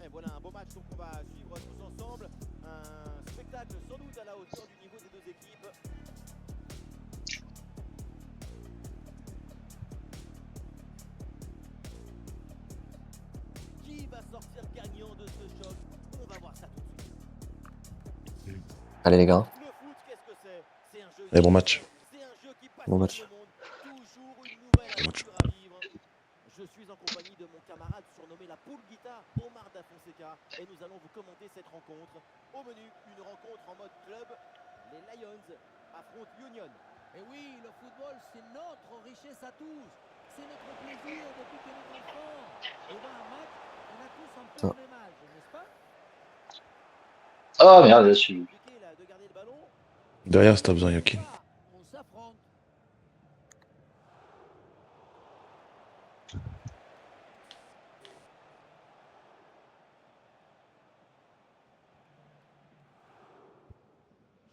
Et voilà un beau match qu'on va suivre tous ensemble. Un spectacle sans doute à la hauteur du niveau des deux équipes. Qui va sortir gagnant de ce choc? On va voir ça tout de suite. Allez les gars. Le foot, qu'est-ce que c'est? C'est un jeu. Et bon match. C'est un jeu qui passe Bon match. le monde. Toujours une nouvelle Bon match. aventure à vivre. Je suis en compagnie de mon camarade surnommé la Pulguita, Omar Da Fonseca, et nous allons vous commenter cette rencontre. Au menu, une rencontre en mode club. Les Lions affrontent Union. Et oui, le football, c'est notre richesse à tous. C'est notre plaisir depuis que nous sommes enfants. Devant un match, on a tous un peu le même âge, n'est-ce pas? Ah merde, là, je suis. Compliqué là de garder le ballon. Derrière, si t'as besoin, Yokin. On s'affronte.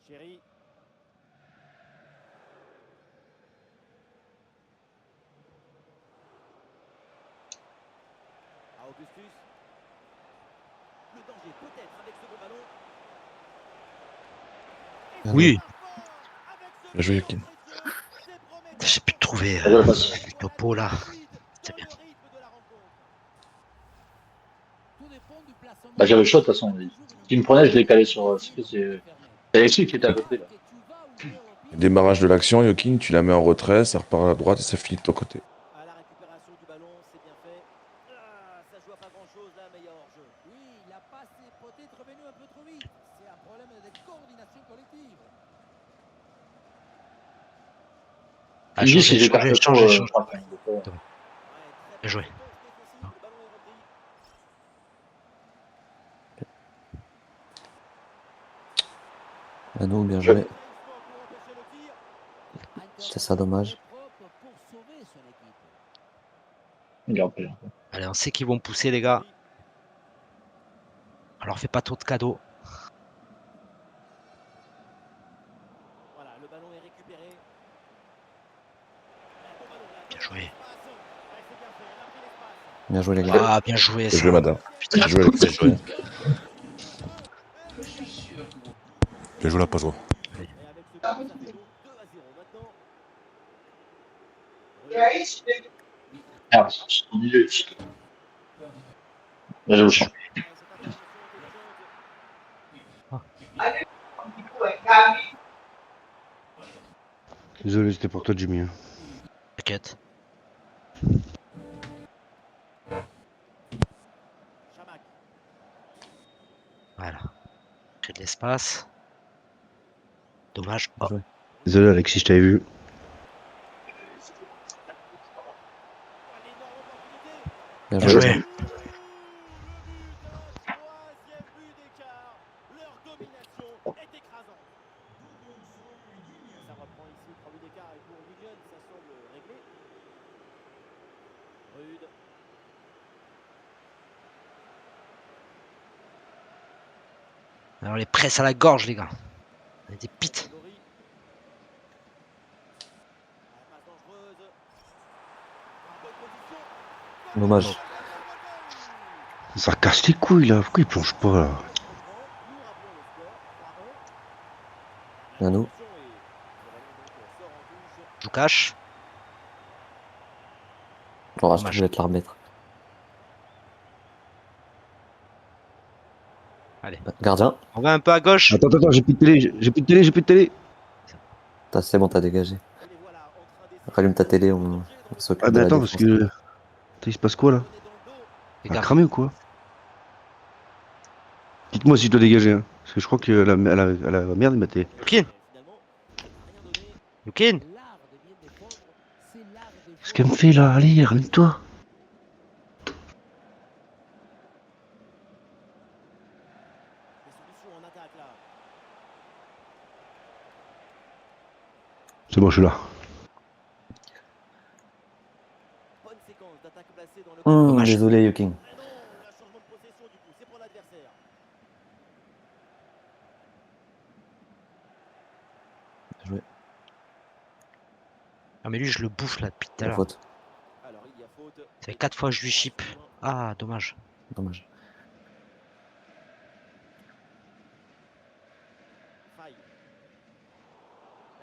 Chéri. À Augustus. Le danger peut-être avec ce beau ballon. Oui, Bien joué, Yokin. j'ai pu trouver Allez, on passe. le topo là. C'est bien. Tout dépend du placement. Bah, j'avais le shot de toute façon. S'il me prenait, je l'ai calé sur. C'est Alexis qui était à côté là. Démarrage de l'action, Yokin, tu la mets en retrait, ça repart à droite et ça finit de ton côté. À la récupération du ballon, c'est bien fait. Ah, ça joue à pas grand chose là, mais il y a hors-jeu. Oui, la passe est peut-être revenue un peu trop vite. C'est un problème de coordination collective. Ah, Tu me dis si j'ai changé, perdu changé. Ouais, très Bien joué. bonne défensive, le ballon est repris. Manu, bien joué. Très fort pour empêcher le tir. C'est ça, dommage. Propre pour sauver son équipe. Regarde pas. Allez, on sait qu'ils vont pousser, les gars. Alors, fais pas trop de cadeaux. Voilà, le ballon est récupéré. Un bon ballon là. Bien joué. Ouais, c'est bien fait, elle a pris l'espace. Bien joué les gars. Ah, bien joué, Bien ça. joué, madame. Putain, Bien joué, Alexis. Bien joué, la pas joué. Et avec ce but, ça fait donc 2-0 maintenant. Merde, je suis au milieu. Là, j'avoue, je suis. Désolé, c'était pour toi, Jimmy. T'inquiète. Chamac. Voilà. Crée de l'espace. Dommage. Oh. Désolé, Alexis, je t'avais vu. Bien Bien joué. joué. Troisième but d'écart. Leur domination est écrasante. Ça reprend ici 3 buts d'écart et pour Union, ça semble réglé. Rude. Alors, les presses à la gorge, les gars. On a des pites. Gori. La passe dangereuse. En bonne position. Dommage. Ça casse les couilles là. Pourquoi il plonge pas là? Nous rappelons le score 3-1. Manu. Et le ballon donc sort en touche. Je vous cache. Oh, je Dommage. voulais te la remettre. Allez. Gardien. On va un peu à gauche. Attends, j'ai plus de télé, j'ai plus de télé. C'est bon, t'as dégagé. Et les voilà en train d'essayer Rallume ta de télé, changer on le s'occupe Ah, de mais la attends, parce défense. que. Attends, il se passe quoi là? Les On a gars. cramé ou quoi? Dites-moi si je dois dégager, hein. Parce que je crois que la merde, il m'a télé. Yukin. Yukin. L'art de bien défendre, c'est l'art de Qu'est-ce qu'elle me fait là? Allez, ramène-toi. Des solutions en attaque là. C'est bon, je suis là. Bonne séquence d'attaque placée dans le Dommage. Désolé, Yoking. Mais non, un changement de possession du coup, c'est pour l'adversaire. Joué. Ah mais lui je le bouffe là depuis tout à La l'heure. faute. Alors, il y a faute. Ça fait 4 fois que je lui chip. Ah dommage. Dommage. Faille.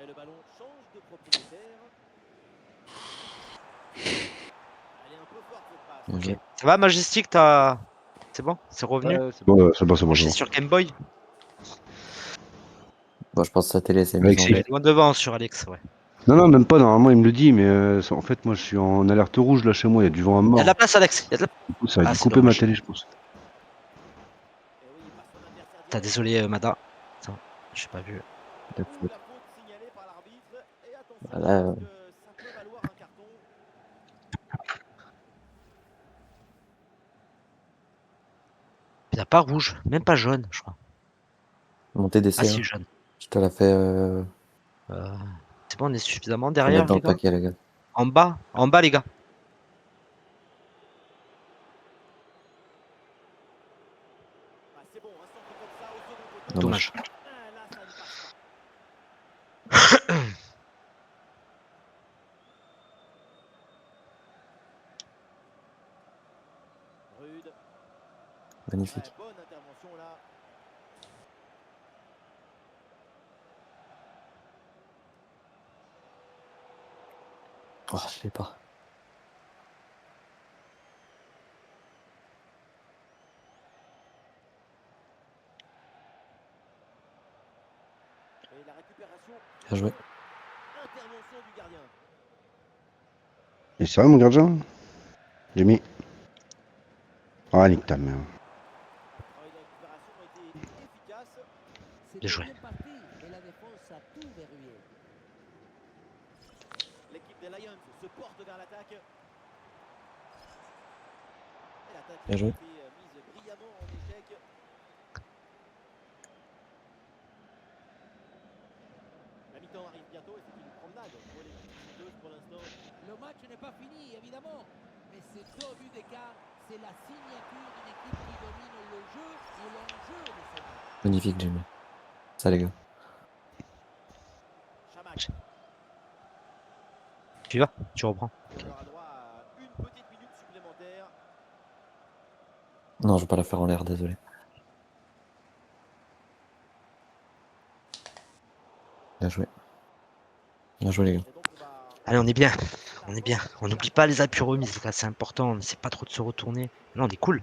Et le ballon change de propriétaire. Elle est un peu forte cette passe. Bien Ok. joué. Ça va Majestic, t'as. C'est bon? C'est revenu? Ouais, c'est bon, c'est bon, c'est bon. Branché sur Game Boy? Bon, je pense que sa télé s'est mise Alexis. en Il jeu. est loin devant sur Alex, ouais. Non, non, même pas. Normalement, il me le dit, mais en fait, moi, je suis en alerte rouge là chez moi. Il y a du vent à Il y a mort. de la place Alex, il y a de la... Du coup, ça a Ah dû c'est couper ma dommage. télé, je pense. Et oui, il passe son adversaire T'as direct. désolé Mada. Attends, j'ai pas vu. La Ouh, faute. la faute signalée par l'arbitre. Et attention, Ah là, parce que ça peut valoir un carton. Il n'y a pas rouge, même pas jaune, je crois. Montée Ah d'essai. si, Hein. jaune. Je te la fais. C'est bon, on est suffisamment Faut mettre derrière dans les le gars. paquet, les gars. En bas les gars. Ah, c'est bon, un centre comme ça au second poteau. Dommage. Ah, là, ça ne passe pas. Rude. Magnifique. Ouais, bonne intervention là. Oh, je l'ai pas. Et la récupération. Bien joué. Intervention du gardien. Et sérieux, mon gardien? J'ai mis. Ah, nique ta mère. Le travail de récupération a été efficace. Bien joué. Bien parti et la défense a tout verrouillé. L'équipe des Lions se porte vers l'attaque. Et l'attaque a Bien joué. été mise brillamment en échec. La mi-temps arrive bientôt et c'est une promenade pour l'équipe visiteuse pour l'instant. Le match n'est pas fini, évidemment, mais ces 2 buts d'écart, c'est la signature d'une équipe qui domine le jeu et l'enjeu de ce match. Magnifique, Jimmy. Ça, les gars. Chamac. Tu vas? Tu reprends. Et on aura droit à une petite minute supplémentaire. Non, je vais pas la faire en l'air, désolé. Bien joué. Bien joué, les gars. Et donc on va... Allez, on est bien. On est bien. On n'oublie pas les appuis remises, les gars, c'est important. On n'essaie pas trop de se retourner. Là, on est cool.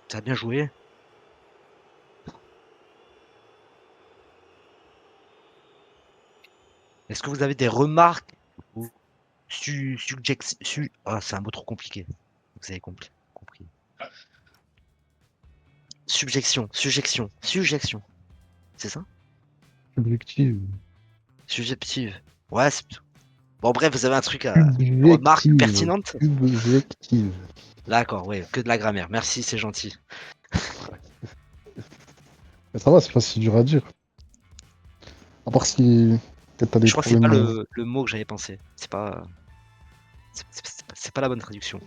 Ça a bien joué. Est-ce que vous avez des remarques ou suggestions? Ah, c'est un mot trop compliqué. Vous avez compris. Subjection. C'est ça? Objective. Subjective. Ouais, bon, bref, vous avez un truc à. Une remarque pertinente? Objective. D'accord, ouais, que de la grammaire. Merci, c'est gentil. Mais ça va, c'est pas si dur à dire. À part si peut-être t'as des Je crois que c'est pas problèmes. le mot que j'avais pensé. C'est pas. C'est pas la bonne traduction.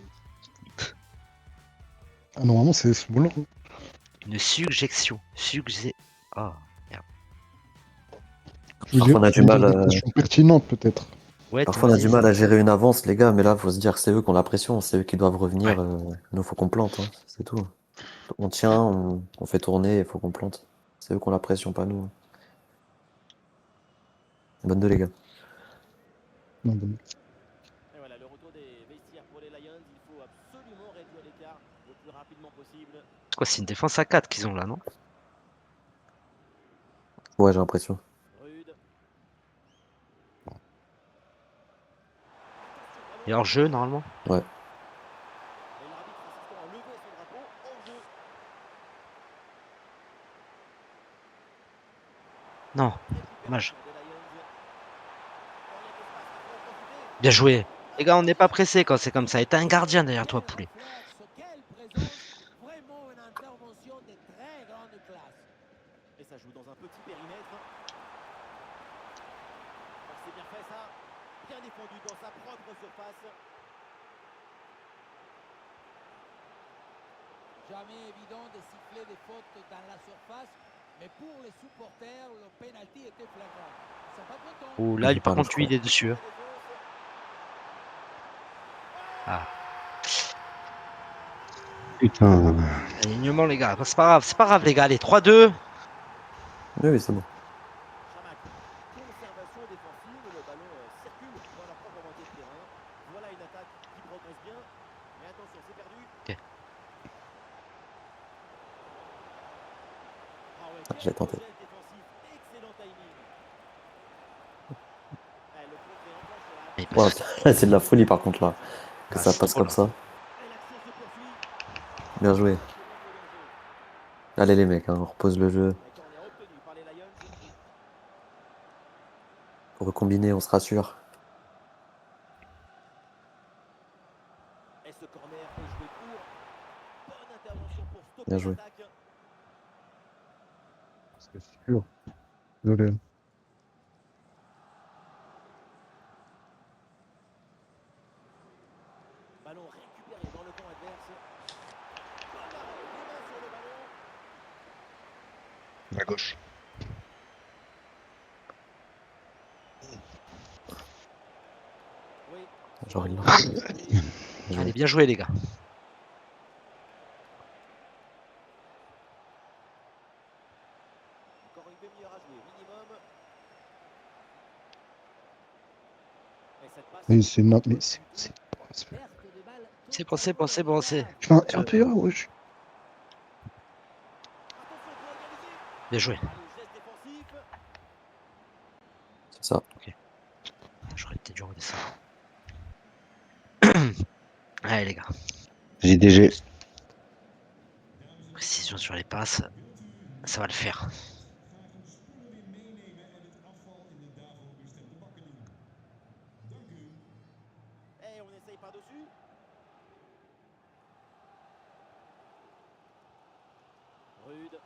Ah, normalement, c'est ce mot-là. Une suggestion. Ah, Je veux Parfois, on a dire, du mal des à... questions pertinentes, peut-être. ouais, Parfois, on a vas-y, du mal à gérer une avance, les gars, mais là, faut se dire que c'est eux qui ont la pression, c'est eux qui doivent revenir. Nous, faut qu'on plante, hein, c'est tout. On tient, on fait tourner, il faut qu'on plante. C'est eux qui ont la pression, pas nous. Bonne deux, les gars. Non, bon. Et voilà, le retour des vestiaires pour les Lions. Il faut absolument réduire l'écart le plus rapidement possible. quoi, c'est une défense à 4 qu'ils ont là, non? Ouais, j'ai l'impression. Rude. Et hors jeu, normalement? Ouais. Et l'arbitre assistant a levé son drapeau en jeu. Non, dommage. Des Lions. Orienté ce passe, il faut en profiter. Bien joué. Les gars, on n'est pas pressé quand c'est comme ça. Et t'as un gardien derrière toi, poulet. Quelle présence, vraiment une intervention de très grande classe. Et ça joue dans un petit périmètre. Oh, c'est bien fait ça. Bien défendu dans sa propre surface. Jamais évident de siffler des fautes dans la surface, Mais pour les supporters, le penalty était flagrant. Ils sont pas contents. Ouh, Il là, joue lui, par pas, là, je contre, lui, crois. il est dessus. Hein. Ah, Putain. alignement, les gars. C'est pas grave, les gars. Allez, 3-2. Oui, oui, c'est bon. Chamac. Conservation défensive, le ballon circule dans la propre moitié de terrain. Voilà une attaque qui progresse bien. Mais attention, c'est perdu. Ok. Ah ouais, Ah, quel j'ai tenté. geste défensif, excellent timing. Le contre est enclenché là. Il Wow, passe. là, c'est de la folie par contre là. Que Ah, ça c'est passe trop, comme là. ça. Et l'action se poursuit. Bien joué. On s'éloigne de danger. Allez les mecs, hein, on repose le jeu. Un corner obtenu par les Lions. Faut recombiner, on se rassure. Et ce corner est joué court. Bonne intervention pour stopper Bien joué. l'attaque. C'est sûr. Désolé. Ballon récupéré dans le camp adverse. Bon arrêt, les mains sur le ballon. À gauche. Oui. Genre il l'a. Bien Bien Allez, joué. bien joué, les gars. Encore une demi-heure à jouer, minimum. Et cette passe. Mais c'est ma... Mais c'est- Perte de balle C'est bon, c'est bon, c'est bon, c'est. Tu fais un PA, wesh. Attention pour égaliser. Bien joué. Ah, le geste défensif. C'est ça. J'aurais peut-être dû redescendre. Allez, les gars. JDG. Précision sur les passes. Ça va le faire. Et on essaye par-dessus. Rude.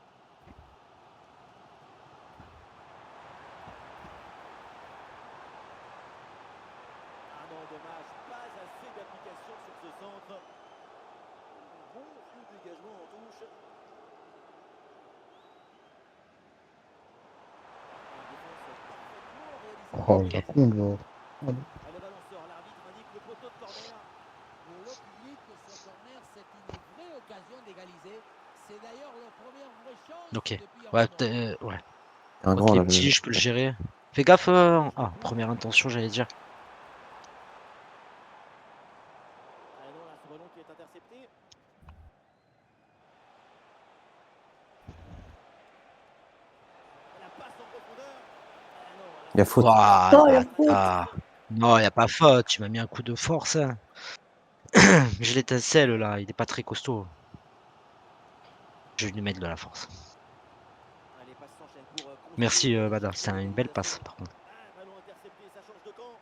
Ah non, dommage. Pas assez d'application sur ce centre. Bon flux de dégagement en touche. Une défense parfaitement réalisée. Oh, la con, là. Ah, le ballon sort. L'arbitre indique le poteau de corner. Pour le public, ce corner, c'est une vraie occasion d'égaliser. C'est d'ailleurs leur première vraie chance Ok. depuis un Ouais, moment. ouais. Un grand Ok, là. petit, je peux le gérer. Fais gaffe. Ah, première intention, j'allais dire. Ah non, là, ce ballon qui est intercepté. La passe en profondeur. Ah non, là, Il y a faute. Waouh, non, y a pas faute. Tu m'as mis un coup de force. Hein. J'ai l'étincelle là. Il est pas très costaud. Je vais lui mettre de la force. ah, les passes s'enchaînent pour Merci, construire. Bada. C'est une belle passe, par contre. Ah, ballon intercepté, ça change de camp.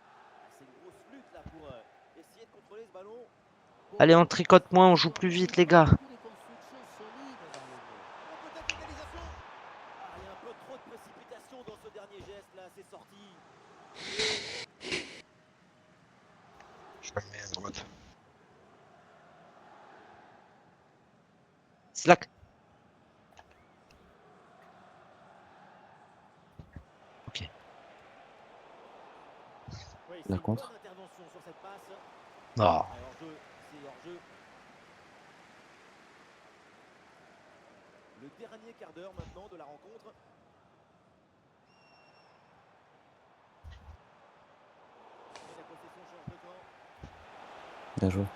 Ah, c'est une grosse lutte là pour essayer de contrôler ce ballon. Allez, on tricote moins, on joue plus vite, les gars. Beaucoup de constructions solides dans le jeu. Oh, peut-être l'égalisation. Ah, il y a un peu trop de précipitation dans ce dernier geste là, c'est sorti. Je la mets à droite. Slack. Oui, La c'est une contre. bonne intervention sur cette passe. Non. Ah, hors-jeu, c'est hors-jeu. Le dernier quart d'heure maintenant de la rencontre. Et la possession change de camp. Bien joué. Et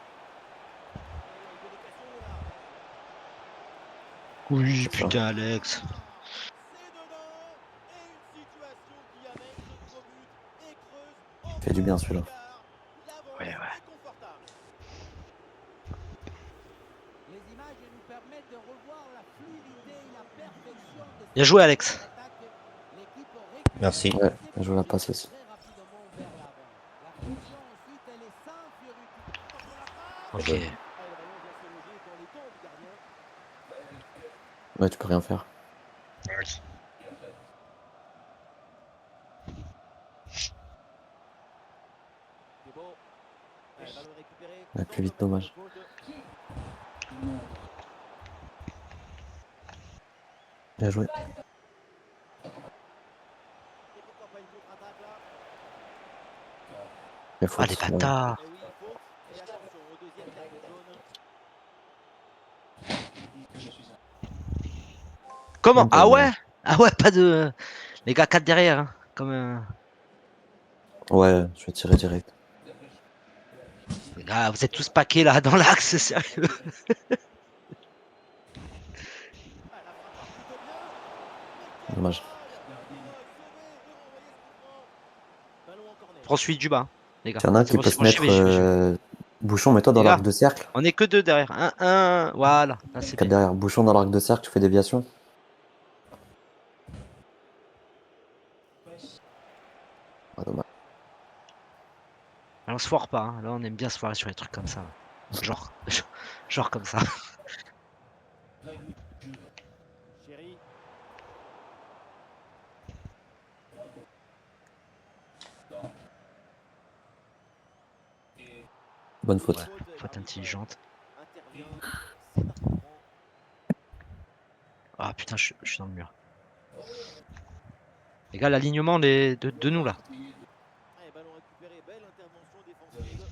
il y a une bonne occasion là. Oui, C'est ça. putain, Alex. C'est dedans. Et une situation qui amène ce nouveau but et creuse Fait du bien, encore celui-là. l'écart. L'avance Ouais. est confortable. Les images nous permettent de revoir la fluidité et la perfection de Bien cette joué, Alex. attaque. L'équipe récupère Merci. Ouais, bien joué la passe aussi. très rapidement vers l'avant. La fonction ensuite, elle est sans fioriture. Attention à la frappe. Ok. Ah, le ballon vient se loger dans les gants du gardien. Ouais, tu peux rien faire. C'est bon. Le ballon récupéré. Ouais, plus vite, dommage. Gauche. Bien joué. Et pourquoi pas une contre-attaque là? Les Ah, les fautes. Ouais. bâtards. Eh oui, faute. Et attention au deuxième carton jaune. Comment? Même pas Ah une. ouais? Ah ouais, pas de. Les gars, 4 derrière. Hein. Comme. Ouais, je vais tirer direct. Les gars, vous êtes tous paqués là dans l'axe, sérieux. Ah, la frappe part plutôt bien. Mais quelle Dommage. parade! Oh, sauvé et renvoyé ce coup franc. Ballon en corner. Prends celui du bas, les gars. Il y en a un C'est qui bon, peut c'est se bon, j'y mettre. vais, j'y vais, j'y vais. Bouchon, mets-toi dans Les l'arc gars, de cercle. on est que 2 derrière. 1-1. Voilà. Là, c'est 4 bien. derrière. Bouchon dans l'arc de cercle, tu fais déviation. Ah, dommage. Alors, on se foire pas. Hein. Là, on aime bien se foirer sur les trucs comme ça. Genre, genre comme ça. Chéri. Bonne faute. Ouais, faute intelligente. Intervient. C'est un coup franc. Ah putain, je suis dans le mur. Les gars, l'alignement de nous là. Allez, ballon récupéré. Belle intervention défensive.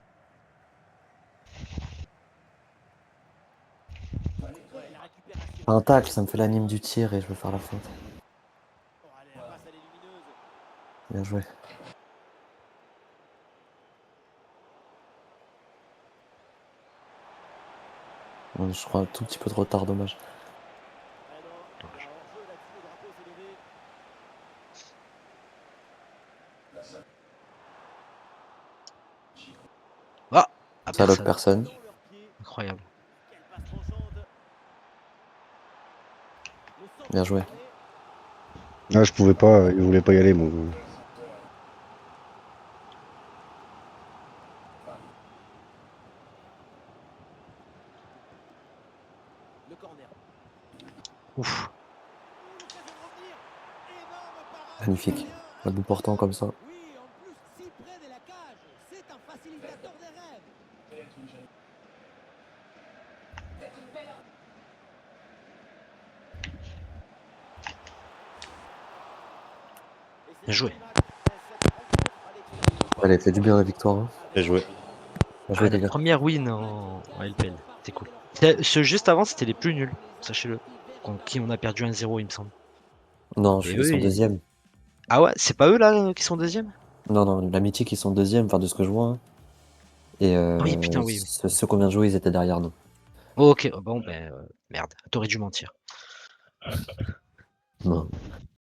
Ouais, la récupération. Un tacle, ça me fait l'anime du tir et je veux faire la faute. Oh, allez, la passe, elle est lumineuse. Bien joué. Bon, je crois un tout petit peu trop tard, dommage. Ah non, il y a hors-jeu là-dessus, le drapeau s'est levé. Ah, Ça loque personne. personne. Dans leurs pieds. Incroyable. Quelle passe tranchante. Le centre Bien joué. fermé. Ah, je pouvais pas, il voulait pas y aller, moi. Le corner. Ouf. L'occasion de revenir. Énorme parade. Magnifique. Gardien À bout portant comme ça. Oui, en plus, si près de la cage. C'est un facilitateur des rêves. Et c'est Bien joué. la finale. Cette rencontre allait Allez, fait du bien la victoire. Hein. Bien joué. Bien Ah, joué, les notre gars. première win en LPL. C'est cool. Ce juste avant, c'était les plus nuls. Sachez-le. Contre qui on a perdu 1-0, il me semble. Non, Et ils eux, sont ils- deuxième. Ah ouais, c'est pas eux là qui sont deuxième? Non, non, la Mythique, ils sont deuxième, enfin de ce que je vois. Hein. Et Oui, putain, oui. ceux qu'on vient de jouer, ils étaient derrière nous. Ok, bon, ben merde. T'aurais dû mentir. Non.